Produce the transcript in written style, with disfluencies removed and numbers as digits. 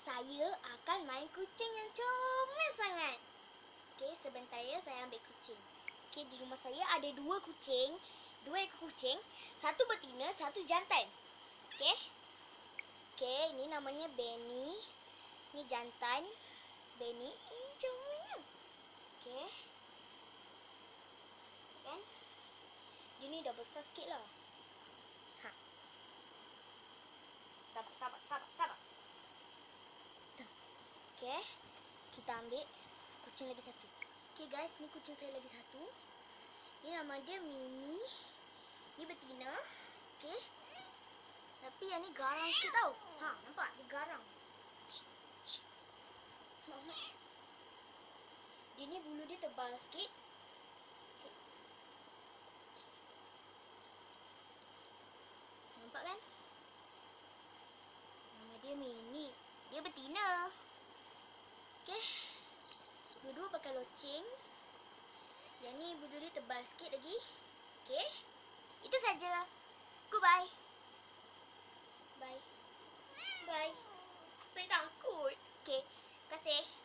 saya akan main kucing yang comel sangat. Okey, sebentar ya, saya ambil kucing. Okey, di rumah saya ada dua kucing. Dua ekor kucing. Satu betina, satu jantan. Okey. Okey, ini namanya Benny. Ini jantan. Benny. Ih, comelnya. Okey. Kan? Dia ni dah besar sikit lah. Ha. Sabar. Okey. Kita ambil kucing lagi satu. Okey guys, ni kucing saya lagi satu. Ni nama dia Mini. Ni betina. Okey. Tapi yang ni garang sikit tau. Ha, nampak? Dia garang. Dia ni bulu dia tebal sikit. Okay. Nampak kan? Nama dia Mini. Dia betina. Okey. Dua-dua pakai loceng. Yang ni bulu dia tebal sikit lagi. Okey. Itu saja. Goodbye. Bye. Bye. Saya takut. Okey. Terima kasih.